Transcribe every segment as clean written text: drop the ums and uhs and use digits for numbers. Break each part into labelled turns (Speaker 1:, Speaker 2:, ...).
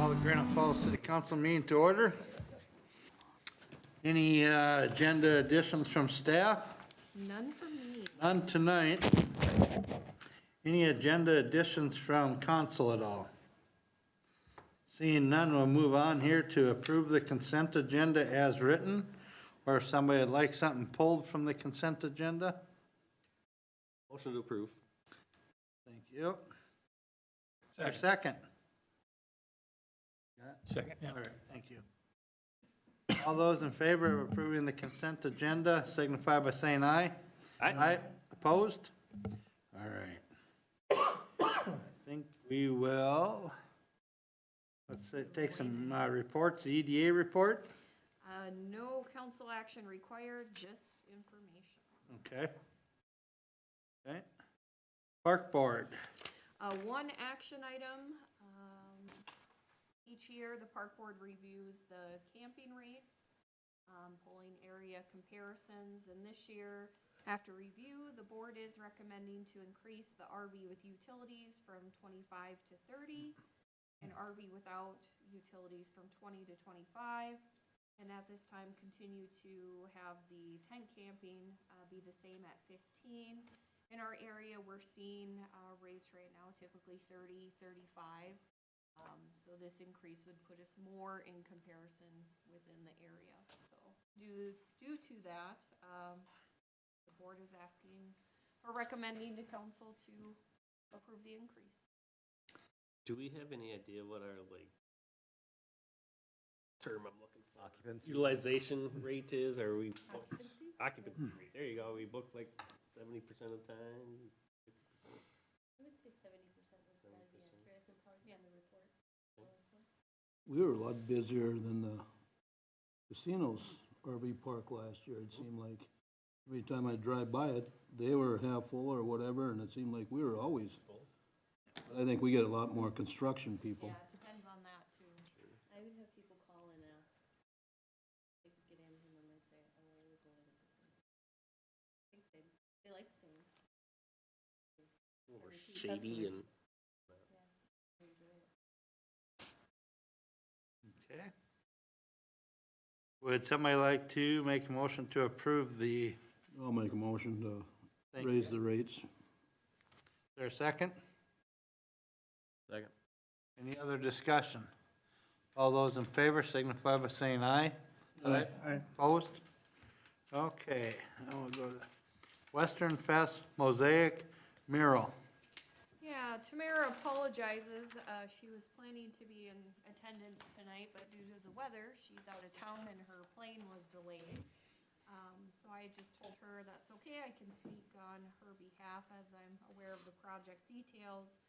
Speaker 1: Call the Granite Falls City Council meeting to order. Any agenda additions from staff?
Speaker 2: None for me.
Speaker 1: None tonight. Any agenda additions from council at all? Seeing none, we'll move on here to approve the consent agenda as written. Or if somebody would like something pulled from the consent agenda?
Speaker 3: Motion to approve.
Speaker 1: Thank you. Second.
Speaker 4: Second, yeah.
Speaker 1: All right, thank you. All those in favor of approving the consent agenda signify by saying aye. Aye. Opposed? All right. I think we will, let's say, take some reports, the EDA report.
Speaker 2: No council action required, just information.
Speaker 1: Okay. Okay. Park Board.
Speaker 2: One action item, each year the park board reviews the camping rates, pulling area comparisons, and this year, after review, the board is recommending to increase the RV with utilities from 25 to 30, and RV without utilities from 20 to 25. And at this time, continue to have the tent camping be the same at 15. In our area, we're seeing rates right now typically 30, 35. So this increase would put us more in comparison within the area. So due to that, the board is asking or recommending to council to approve the increase.
Speaker 3: Do we have any idea what our term I'm looking for?
Speaker 5: Occupancy.
Speaker 3: Utilization rate is, or we
Speaker 2: Occupancy?
Speaker 3: occupancy rate? There you go. We book 70% of the time. 50%.
Speaker 2: I would say 70% was probably the accurate part in the report.
Speaker 6: We were a lot busier than the casinos RV park last year. It seemed like every time I drive by it, they were half full or whatever, and it seemed like we were always full. I think we get a lot more construction people.
Speaker 2: Yeah, it depends on that too.
Speaker 7: I would have people call and ask if they could get in, and then they'd say, oh, I was going to the casino. I think they like staying.
Speaker 3: A little more
Speaker 7: repeat
Speaker 3: shady and.
Speaker 7: They enjoy it.
Speaker 1: Okay. Would somebody like to make a motion to approve the,
Speaker 6: I'll make a motion to
Speaker 1: thank
Speaker 6: raise
Speaker 1: you.
Speaker 6: the rates.
Speaker 1: Is there a second?
Speaker 3: Second.
Speaker 1: Any other discussion? All those in favor signify by saying aye.
Speaker 3: Aye.
Speaker 1: Opposed? Okay, now we'll go to Western Fest Mosaic Mural.
Speaker 2: Yeah, Tamara apologizes. She was planning to be in attendance tonight, but due to the weather, she's out of town and her plane was delayed. So I just told her that's okay, I can speak on her behalf as I'm aware of the project details.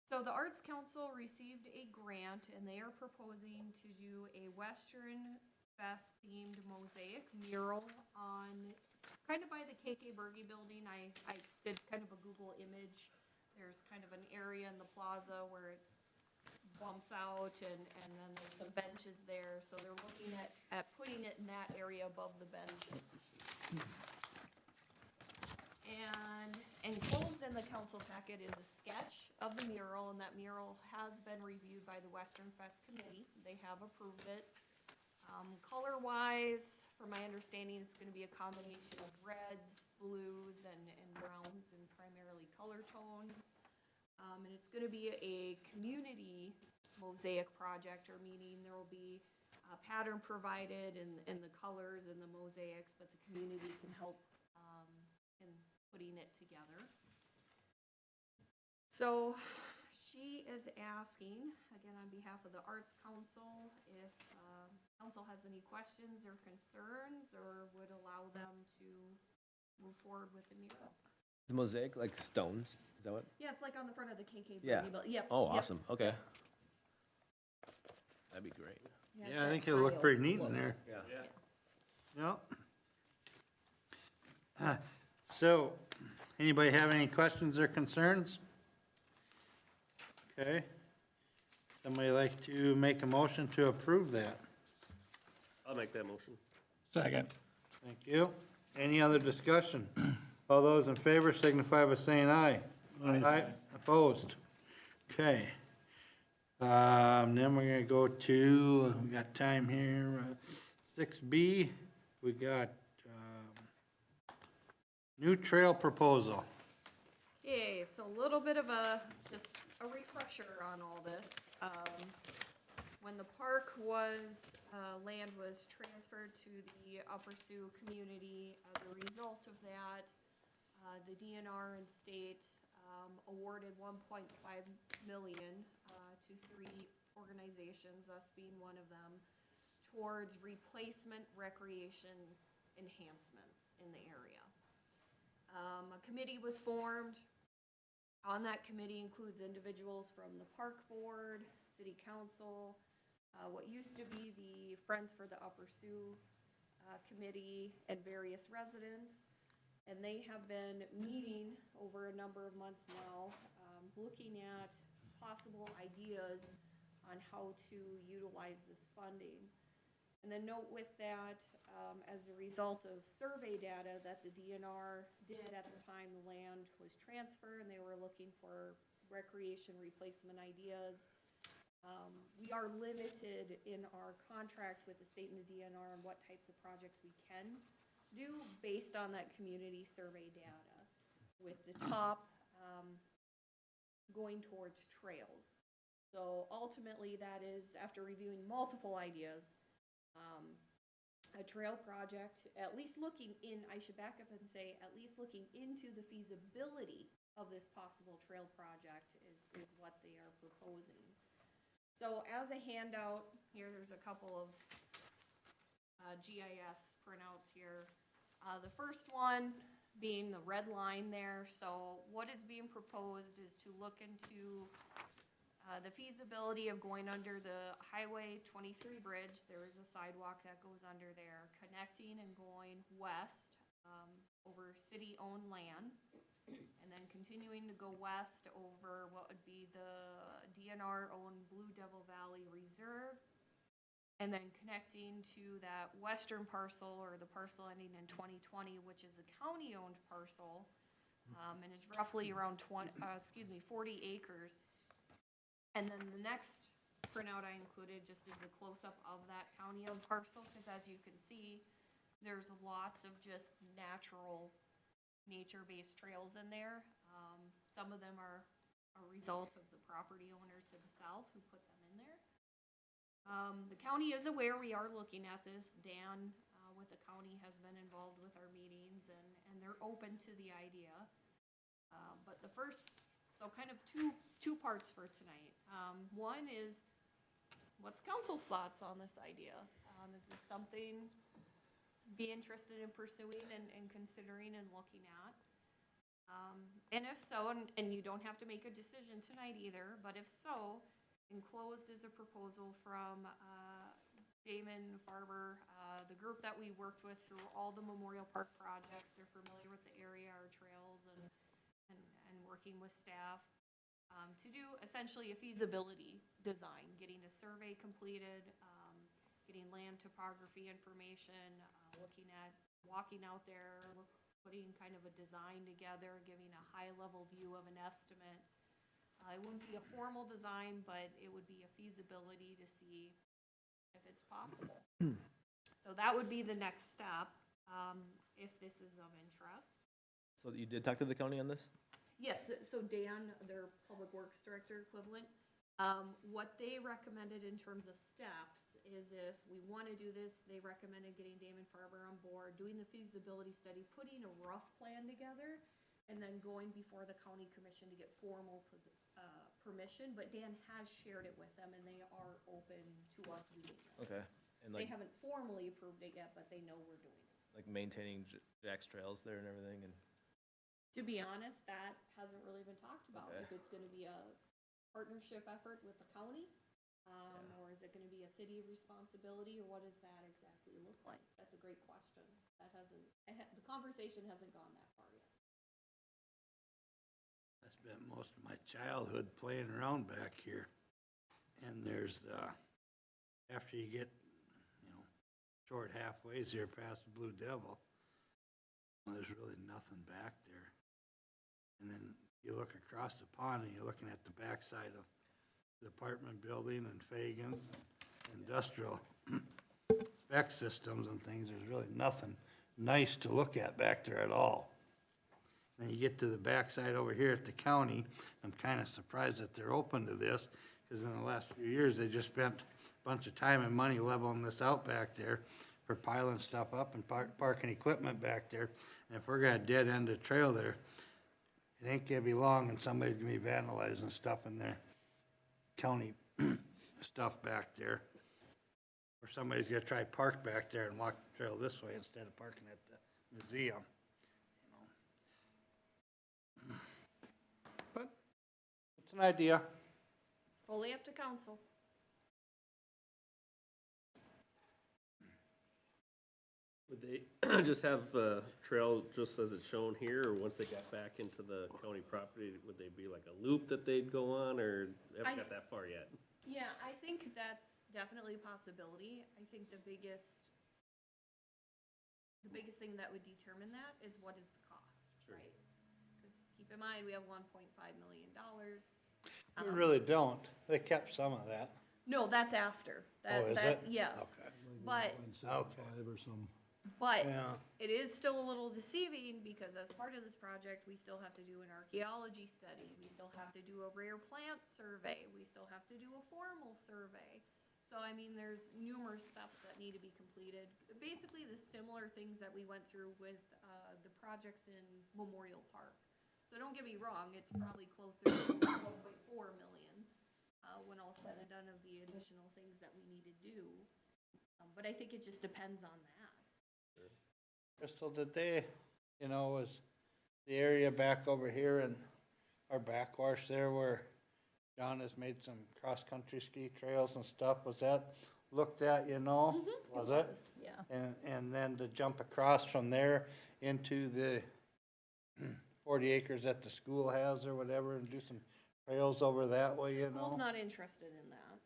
Speaker 2: So the Arts Council received a grant and they are proposing to do a Western Fest themed mosaic mural on kind of by the KK Berge building. I did kind of a Google image. There's kind of an area in the plaza where it bumps out and then there's some benches there. So they're looking at putting it in that area above the benches. And enclosed in the council packet is a sketch of the mural, and that mural has been reviewed by the Western Fest Committee. They have approved it. Color-wise, from my understanding, it's gonna be a combination of reds, blues, and browns, and primarily color tones. And it's gonna be a community mosaic project, or meaning there will be a pattern provided in the colors and the mosaics, but the community can help in putting it together. So she is asking, again on behalf of the Arts Council, if council has any questions or concerns or would allow them to move forward with the mural.
Speaker 5: Is mosaic like stones? Is that what?
Speaker 2: Yeah, it's like on the front of the KK
Speaker 5: Yeah.
Speaker 2: building. Yep.
Speaker 5: Oh,
Speaker 2: yep.
Speaker 5: awesome. Okay. That'd be great.
Speaker 2: it's
Speaker 1: Yeah, I
Speaker 2: that
Speaker 1: think it'll look
Speaker 2: tile
Speaker 1: pretty neat in
Speaker 2: look.
Speaker 1: there.
Speaker 5: Yeah.
Speaker 1: Yep. So, anybody have any questions or concerns? Okay. Somebody like to make a motion to approve that?
Speaker 3: I'll make that motion.
Speaker 4: Second.
Speaker 1: Thank you. Any other discussion? All those in favor signify by saying aye. Aye. Opposed? Okay. Then we're gonna go to, we got time here, 6B, we got, new trail proposal.
Speaker 2: Okay, so a little bit of just a refresher on all this. When the park was, land was transferred to the Upper Sioux community, as a result of that, the DNR and state, awarded 1.5 million, to 3 organizations, us being one of them, towards replacement recreation enhancements in the area. A committee was formed. On that committee includes individuals from the park board, city council, what used to be the Friends for the Upper Sioux committee, and various residents. And they have been meeting over a number of months now, looking at possible ideas on how to utilize this funding. And then note with that, as a result of survey data that the DNR did at the time the land was transferred, and they were looking for recreation replacement ideas. We are limited in our contract with the state and the DNR on what types of projects we can do based on that community survey data, with the top going towards trails. So ultimately, that is, after reviewing multiple ideas, a trail project, at least looking in, I should back up and say, at least looking into the feasibility of this possible trail project is what they are proposing. So as a handout, here there's a couple of GIS printouts here. The first one being the red line there. So what is being proposed is to look into the feasibility of going under the Highway 23 bridge. There is a sidewalk that goes under there, connecting and going west over city-owned land, and then continuing to go west over what would be the DNR-owned Blue Devil Valley Reserve, and then connecting to that western parcel, or the parcel ending in 2020, which is a county-owned parcel, and is roughly around 40 acres. And then the next printout I included just is a close-up of that county-owned parcel, because as you can see, there's lots of just natural, nature-based trails in there. Some of them are a result of the property owner to the south who put them in there. The county is aware we are looking at this. Dan with the county has been involved with our meetings, and they're open to the idea. But the first, so kind of two parts for tonight. One is, what's council's thoughts on this idea? Is this something be interested in pursuing and considering and looking at? And if so, and you don't have to make a decision tonight either, but if so, enclosed is a proposal from Damon Farber, the group that we worked with through all the Memorial Park projects. They're familiar with the area, our trails, and working with staff to do essentially a feasibility design, getting a survey completed, getting land topography information, looking at walking out there, putting kind of a design together, giving a high-level view of an estimate. It wouldn't be a formal design, but it would be a feasibility to see if it's possible. So that would be the next step, if this is of interest.
Speaker 5: So you did talk to the county on this?
Speaker 2: Yes, so Dan, their public works director equivalent, what they recommended in terms of steps is, if we want to do this, they recommended getting Damon Farber on board, doing the feasibility study, putting a rough plan together, and then going before the county commission to get formal permission. But Dan has shared it with them, and they are open to us doing this.
Speaker 5: Okay. And
Speaker 2: They
Speaker 5: like,
Speaker 2: haven't formally approved it yet, but they know we're doing it.
Speaker 5: like maintaining Jack's trails there and everything, and
Speaker 2: To be honest, that hasn't really been talked about.
Speaker 5: Okay.
Speaker 2: If it's gonna be a partnership effort with the county, or is it gonna be a city responsibility, or what does that exactly look like? That's a great question. That hasn't, the conversation hasn't gone that far yet.
Speaker 1: I spent most of my childhood playing around back here. And there's, after you get, short halfways here past the Blue Devil, there's really nothing back there. And then you look across the pond and you're looking at the backside of the apartment building and Fagan, industrial spec systems and things, there's really nothing nice to look at back there at all. And you get to the backside over here at the county, I'm kinda surprised that they're open to this, because in the last few years, they just spent a bunch of time and money leveling this out back there for piling stuff up and parking equipment back there. And if we're gonna dead end a trail there, it ain't gonna be long and somebody's gonna be vandalizing stuff in their county stuff back there. Or somebody's gonna try to park back there and walk the trail this way instead of parking at the museum, you know. But, it's an idea.
Speaker 2: It's fully up to council.
Speaker 3: Would they just have the trail just as it's shown here, or once they got back into the county property, would they be like a loop that they'd go on, or they haven't got that far yet?
Speaker 2: Yeah, I think that's definitely a possibility. I think the biggest thing that would determine that is what is the cost,
Speaker 3: Sure.
Speaker 2: right? Because keep in mind, we have $1.5 million.
Speaker 1: We really don't. They kept some of that.
Speaker 2: No, that's after.
Speaker 1: Oh, is it?
Speaker 2: Yes.
Speaker 1: Okay.
Speaker 2: But,
Speaker 6: 1.75 or some.
Speaker 2: but
Speaker 1: Yeah.
Speaker 2: it is still a little deceiving because as part of this project, we still have to do an archaeology study. We still have to do a rare plant survey. We still have to do a formal survey. So, I mean, there's numerous steps that need to be completed. Basically, the similar things that we went through with the projects in Memorial Park. So don't get me wrong, it's probably closer to 1.4 million when all said and done of the additional things that we need to do. But I think it just depends on that.
Speaker 1: Crystal, did they, was the area back over here in our backwash there where John has made some cross-country ski trails and stuff, was that looked at, Was it?
Speaker 7: Yeah.
Speaker 1: And then to jump across from there into the 40 acres that the school has or whatever and do some trails over that way,
Speaker 2: School's not interested in that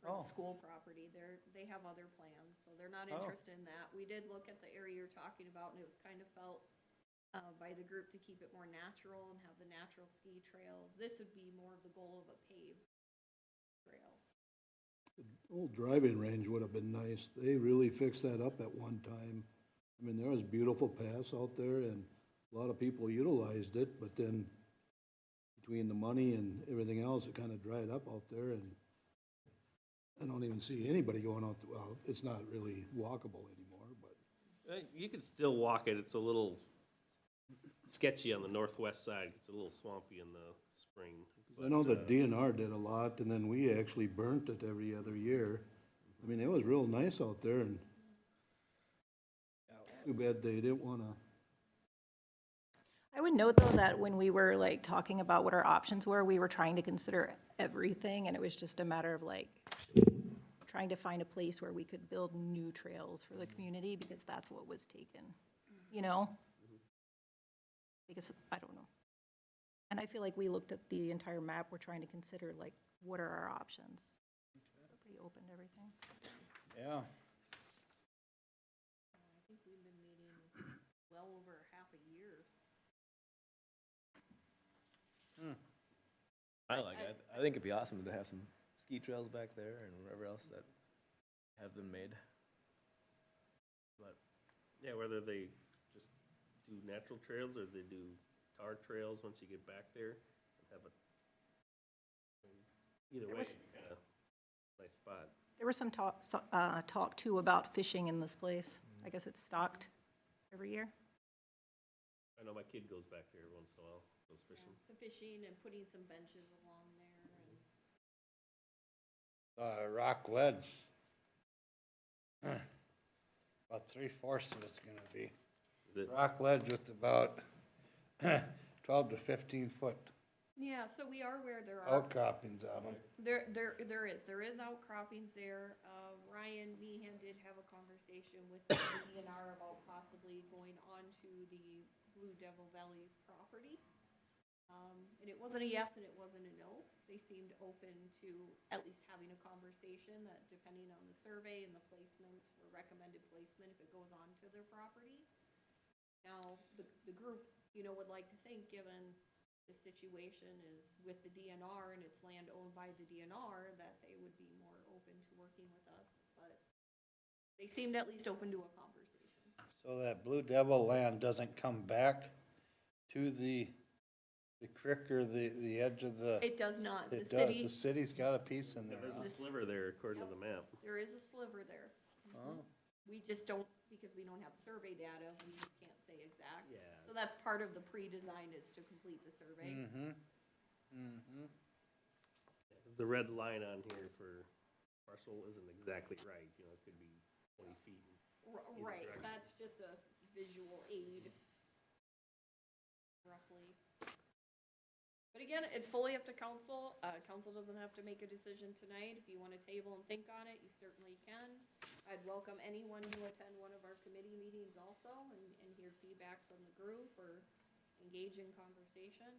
Speaker 2: for
Speaker 1: Oh.
Speaker 2: the school property. They have other plans, so they're not
Speaker 1: Oh.
Speaker 2: interested in that. We did look at the area you're talking about, and it was kind of felt by the group to keep it more natural and have the natural ski trails. This would be more of the goal of a paved trail.
Speaker 6: Old driving range would have been nice. They really fixed that up at one time. I mean, there was beautiful paths out there and a lot of people utilized it, but then between the money and everything else, it kind of dried up out there and I don't even see anybody going out, well, it's not really walkable anymore, but.
Speaker 3: You could still walk it, it's a little sketchy on the northwest side, it's a little swampy in the spring.
Speaker 6: I know the
Speaker 3: but,
Speaker 6: DNR did a lot, and then we actually burnt it every other year. I mean, it was real nice out there, and too bad they didn't wanna,
Speaker 4: I would note, though, that when we were, like, talking about what our options were, we were trying to consider everything, and it was just a matter of, like, trying to find a place where we could build new trails for the community, because that's what was taken, Because, I don't know. And I feel like we looked at the entire map, we're trying to consider, like, what are our options? We're pretty open to everything.
Speaker 1: Yeah.
Speaker 2: I think we've been meeting well over half a year.
Speaker 5: I think it'd be awesome to have some ski trails back there and whatever else that have been made. But
Speaker 3: Yeah, whether they just do natural trails or they do tar trails once you get back there and have a, either way, kinda nice spot.
Speaker 4: There was some talk too about fishing in this place. I guess it's stocked every year.
Speaker 3: I know my kid goes back there once in a while, goes fishing.
Speaker 2: Some fishing and putting some benches along there and.
Speaker 1: Rock ledge. About 3/4 of it's gonna be
Speaker 3: Is it,
Speaker 1: rock ledge with about 12 to 15 foot
Speaker 2: Yeah, so we are where there are.
Speaker 1: outcroppings on them.
Speaker 2: There is outcroppings there. Ryan Meehan did have a conversation with the DNR about possibly going onto the Blue Devil Valley property. And it wasn't a yes and it wasn't a no. They seemed open to at least having a conversation that depending on the survey and the placement or recommended placement, if it goes onto their property. Now, the group, would like to think, given the situation is with the DNR and it's land owned by the DNR, that they would be more open to working with us, but they seemed at least open to a conversation.
Speaker 1: So that Blue Devil land doesn't come back to the creek or the edge of the?
Speaker 2: It does not. The
Speaker 1: It does,
Speaker 2: city,
Speaker 1: the city's got a piece in there,
Speaker 3: There's a
Speaker 1: huh?
Speaker 3: sliver there according to the map.
Speaker 2: there is a sliver there.
Speaker 1: Oh.
Speaker 2: We just don't, because we don't have survey data, we just can't say exact.
Speaker 3: Yeah.
Speaker 2: So that's part of the pre-design is to complete the survey.
Speaker 1: Mm-hmm, mm-hmm.
Speaker 3: The red line on here for parcel isn't exactly right, you know, it could be 20 feet.
Speaker 2: Right,
Speaker 3: direction.
Speaker 2: that's just a visual aid, roughly. But again, it's fully up to council. Council doesn't have to make a decision tonight. If you want to table and think on it, you certainly can. I'd welcome anyone to attend one of our committee meetings also and hear feedback from the group or engage in conversation.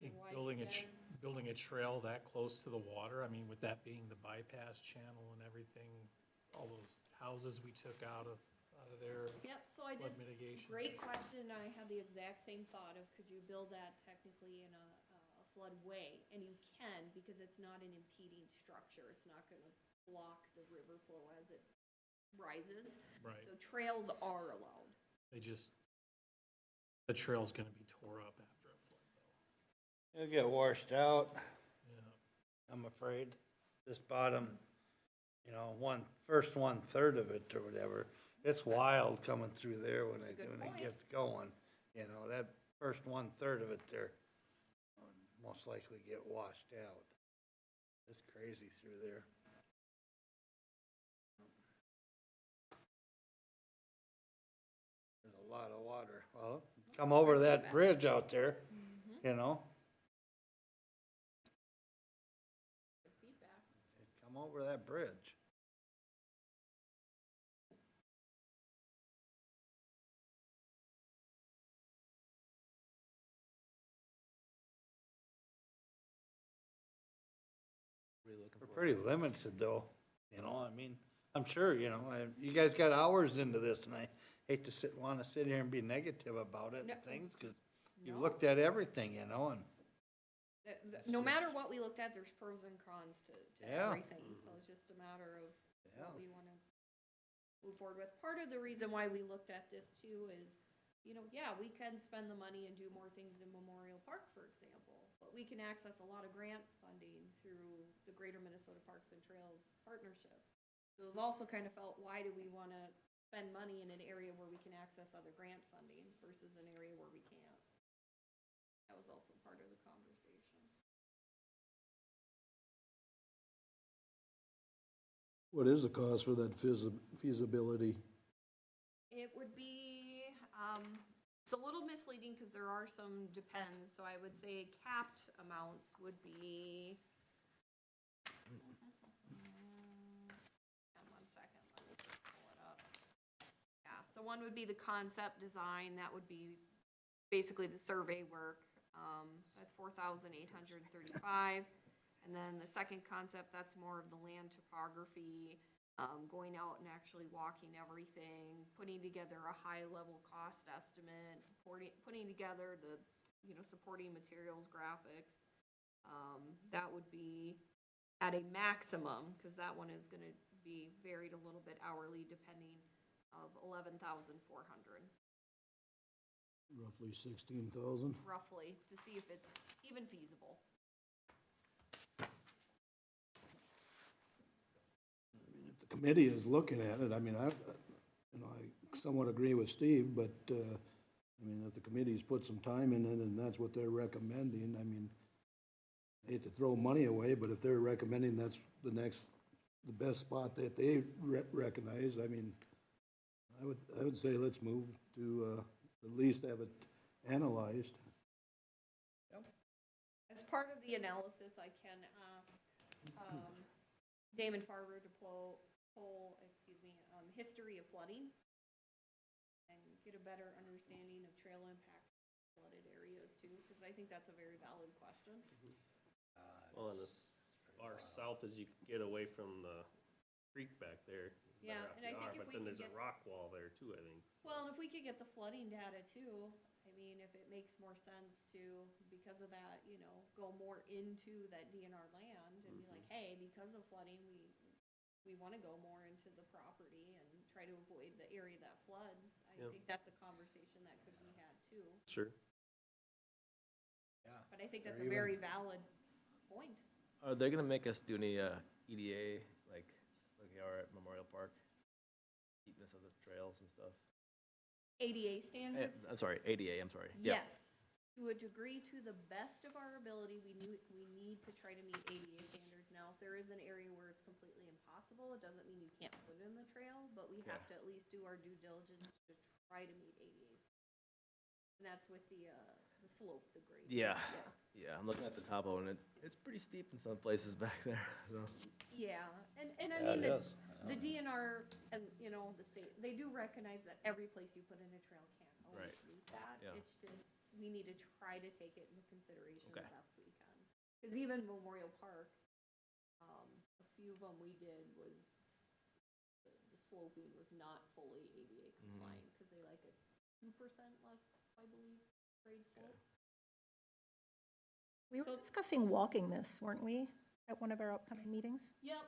Speaker 8: think
Speaker 2: Why
Speaker 8: building a,
Speaker 2: together?
Speaker 8: building a trail that close to the water, I mean, with that being the bypass channel and everything, all those houses we took out of there,
Speaker 2: Yep, so I did,
Speaker 8: flood mitigation.
Speaker 2: great question. I had the exact same thought of, could you build that technically in a floodway? And you can, because it's not an impeding structure. It's not gonna block the river flow as it rises.
Speaker 8: Right,
Speaker 2: So trails are allowed.
Speaker 8: they just, the trail's gonna be tore up after a flood though,
Speaker 1: It'll get washed out,
Speaker 8: yeah.
Speaker 1: I'm afraid. This bottom, you know, first 1/3 of it or whatever, it's wild coming through there when
Speaker 2: That's a
Speaker 1: it,
Speaker 2: good
Speaker 1: when it
Speaker 2: point.
Speaker 1: gets going. You know, that first 1/3 of it there will most likely get washed out. It's crazy through there. There's a lot of water. Well, come over that bridge out there, you know,
Speaker 2: Good feedback.
Speaker 1: come over that bridge.
Speaker 5: Really looking
Speaker 1: We're
Speaker 5: for
Speaker 1: pretty limited though, you know, I mean, I'm sure, you know, you guys got hours into this and I hate to wanna sit here and be negative about it
Speaker 2: No.
Speaker 1: and things, cause you
Speaker 2: No.
Speaker 1: looked at everything, you know, and
Speaker 2: No matter what we looked at, there's pros and cons to
Speaker 1: Yeah.
Speaker 2: everything, so it's just a matter of
Speaker 1: Yeah.
Speaker 2: what we wanna move forward with. Part of the reason why we looked at this too is, you know, yeah, we can spend the money and do more things in Memorial Park, for example, but we can access a lot of grant funding through the Greater Minnesota Parks and Trails Partnership. So it was also kind of felt, why do we wanna spend money in an area where we can access other grant funding versus an area where we can't? That was also part of the conversation.
Speaker 6: What is the cost for that feasibility?
Speaker 2: It would be, it's a little misleading because there are some depends, so I would say capped amounts would be. Hang on 1 second, let me just pull it up. Yeah, so one would be the concept design, that would be basically the survey work. That's 4,835. And then the second concept, that's more of the land topography, going out and actually walking everything, putting together a high-level cost estimate, putting together the, you know, supporting materials, graphics. That would be at a maximum, because that one is gonna be varied a little bit hourly depending, of 11,400
Speaker 6: Roughly 16,000?
Speaker 2: roughly, to see if it's even feasible.
Speaker 6: If the committee is looking at it, I mean, you know, I somewhat agree with Steve, but, I mean, if the committee's put some time in it and that's what they're recommending, I mean, I hate to throw money away, but if they're recommending that's the best spot that they recognize, I mean, I would say let's move to, at least have it analyzed.
Speaker 2: As part of the analysis, I can ask Damon Farber to pull, history of flooding and get a better understanding of trail impact in flooded areas too, because I think that's a very valid question.
Speaker 3: Well, and this far south as you can get away from the creek back there. the
Speaker 2: Yeah,
Speaker 3: better off
Speaker 2: and I
Speaker 3: you
Speaker 2: think
Speaker 3: are,
Speaker 2: if
Speaker 3: but
Speaker 2: we
Speaker 3: then
Speaker 2: could
Speaker 3: there's a
Speaker 2: get-
Speaker 3: rock wall there too, I think.
Speaker 2: Well, and if we could get the flooding data too, I mean, if it makes more sense to, because of that, you know, go more into that DNR land and be like, hey, because of flooding, we wanna go more into the property and try to avoid the area that floods. I
Speaker 3: Yep.
Speaker 2: think that's a conversation that could be had too,
Speaker 3: Sure.
Speaker 1: Yeah.
Speaker 2: but I think that's
Speaker 1: Or
Speaker 2: a
Speaker 1: even-
Speaker 2: very valid point.
Speaker 5: Are they gonna make us do any EDA, like they are at Memorial Park? Neatness of the trails and stuff?
Speaker 2: ADA standards?
Speaker 5: I'm sorry, ADA, I'm sorry. Yeah.
Speaker 2: Yes, to a degree, to the best of our ability, we need to try to meet ADA standards. Now, if there is an area where it's completely impossible, it doesn't mean you can't put in the trail, but we have to at least do our due diligence to try to meet ADA. And that's with the slope, the grade.
Speaker 5: Yeah. Yeah, I'm looking at the topo and it's pretty steep in some places back there, so.
Speaker 2: Yeah, and I
Speaker 1: Yeah,
Speaker 2: mean,
Speaker 1: it is.
Speaker 2: the DNR and, you know, the state, they do recognize that every place you put in a trail can't always
Speaker 5: Right.
Speaker 2: meet that.
Speaker 5: Yeah.
Speaker 2: It's just, we need to try to take it into consideration the
Speaker 5: Okay.
Speaker 2: best we can. Because even Memorial Park, a few of them we did was, the sloping was not fully ADA compliant, because they like a 2% less, I believe, grade slope.
Speaker 4: We
Speaker 2: So-
Speaker 4: were discussing walking this, weren't we, at one of our upcoming meetings?
Speaker 2: Yep,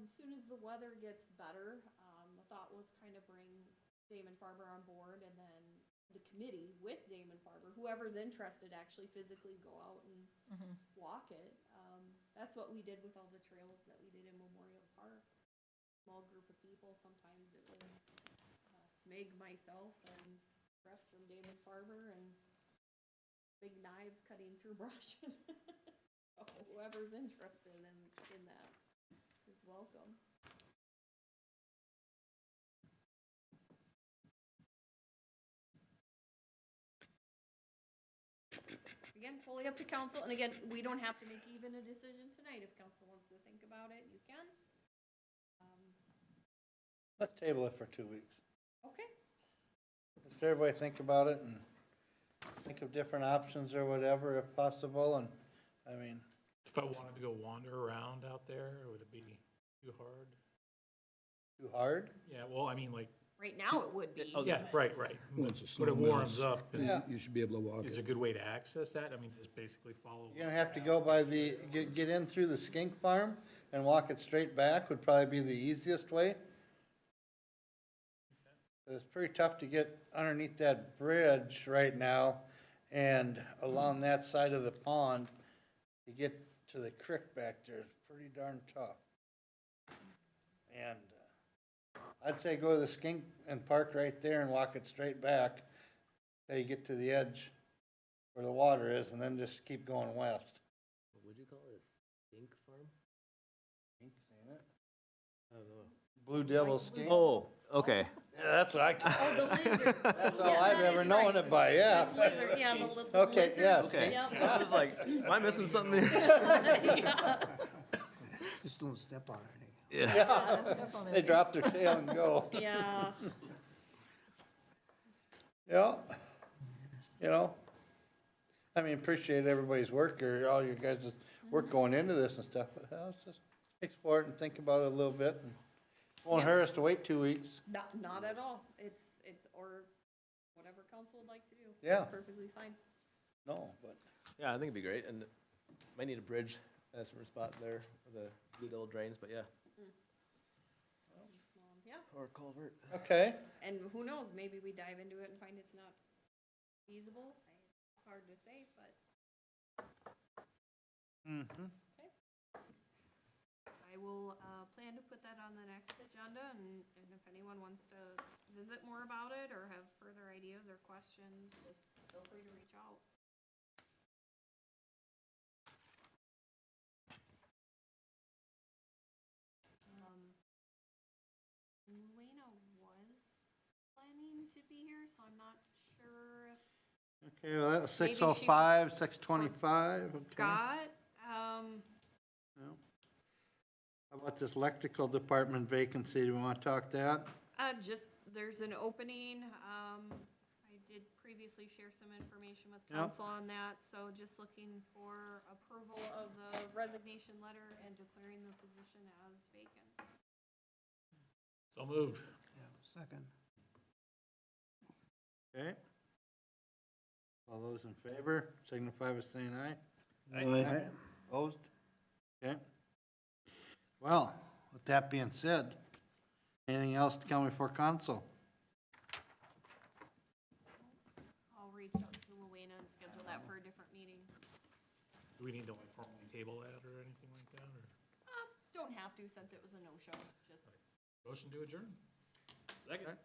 Speaker 2: as soon as the weather gets better, the thought was kind of bring Damon Farber on board and then the committee with Damon Farber, whoever's interested, actually physically go out and walk it. That's what we did with all the trails that we did in Memorial Park. Small group of people, sometimes it was Smig, myself, and reps from Damon Farber and big knives cutting through brush. So whoever's interested in that is welcome. Again, fully up to council, and again, we don't have to make even a decision tonight. If council wants to think about it, you can.
Speaker 1: Let's table it for 2 weeks.
Speaker 2: Okay,
Speaker 1: Let's everybody think about it and think of different options or whatever if possible, and, I mean,
Speaker 8: If I wanted to go wander around out there, would it be too hard?
Speaker 1: too hard?
Speaker 8: Yeah, well, I mean, like,
Speaker 2: right now it would be.
Speaker 8: yeah, right, right.
Speaker 6: Once the
Speaker 8: When it
Speaker 6: snow
Speaker 8: warms
Speaker 6: melts,
Speaker 8: up,
Speaker 6: you-
Speaker 1: Yeah.
Speaker 6: You should be able to walk
Speaker 8: is
Speaker 6: it.
Speaker 8: a good way to access that? I mean, just basically follow.
Speaker 1: You're gonna have to go by get in through the skink farm and walk it straight back would probably be the easiest way. It's pretty tough to get underneath that bridge right now and along that side of the pond to get to the creek back there. It's pretty darn tough. And I'd say go to the skink and park right there and walk it straight back till you get to the edge where the water is and then just keep going west.
Speaker 5: What would you call it? Skink farm?
Speaker 1: Skinks, ain't it?
Speaker 5: I don't know.
Speaker 1: Blue devil skink?
Speaker 5: Oh, okay.
Speaker 1: Yeah, that's what I call
Speaker 2: Oh,
Speaker 1: it.
Speaker 2: the lizard.
Speaker 1: That's all
Speaker 2: Yeah,
Speaker 1: I've
Speaker 2: that
Speaker 1: ever
Speaker 2: is
Speaker 1: known
Speaker 2: right.
Speaker 1: it by, yeah.
Speaker 2: That's lizard, yeah, the little
Speaker 1: Okay,
Speaker 2: lizard.
Speaker 1: yeah,
Speaker 5: Okay.
Speaker 2: Yep.
Speaker 5: I was like, am I missing something here?
Speaker 2: Yeah.
Speaker 9: Just don't step on anything.
Speaker 5: Yeah.
Speaker 1: Yeah, they drop their tail and go.
Speaker 2: Yeah.
Speaker 1: Yeah, you know, I mean, appreciate everybody's work or all you guys' work going into this and stuff, but let's just explore it and think about it a little bit. And won't hurt us to wait 2 weeks.
Speaker 2: Not at all. It's, or whatever council would like to do.
Speaker 1: Yeah.
Speaker 2: It's perfectly fine.
Speaker 1: No, but,
Speaker 5: Yeah, I think it'd be great, and might need a bridge as a spot there, where the blue devil drains, but yeah.
Speaker 2: Yeah,
Speaker 5: Or culvert.
Speaker 1: okay,
Speaker 2: and who knows, maybe we dive into it and find it's not feasible. It's hard to say, but
Speaker 1: mm-hmm,
Speaker 2: I will, plan to put that on the next agenda, and if anyone wants to visit more about it or have further ideas or questions, just feel free to reach out. Luana was planning to be here, so I'm not sure if
Speaker 1: okay, well, that's
Speaker 2: Maybe she
Speaker 1: 6:05, 6:25, okay.
Speaker 2: Scott,
Speaker 1: Yeah. How about this electrical department vacancy, do we wanna talk that?
Speaker 2: just, there's an opening, I did previously share some information with
Speaker 1: Yep.
Speaker 2: council on that, so just looking for approval of the resignation letter and declaring the position as vacant.
Speaker 8: So moved.
Speaker 9: Yeah, second.
Speaker 1: Okay. All those in favor signify by saying aye.
Speaker 6: Aye.
Speaker 1: Opposed? Okay. Well, with that being said, anything else to come before council?
Speaker 2: I'll reach out to Luana and schedule that for a different meeting.
Speaker 8: Do we need to like formally table that or anything like that, or
Speaker 2: Don't have to since it was a no-show, just
Speaker 8: motion to adjourn?
Speaker 3: Second.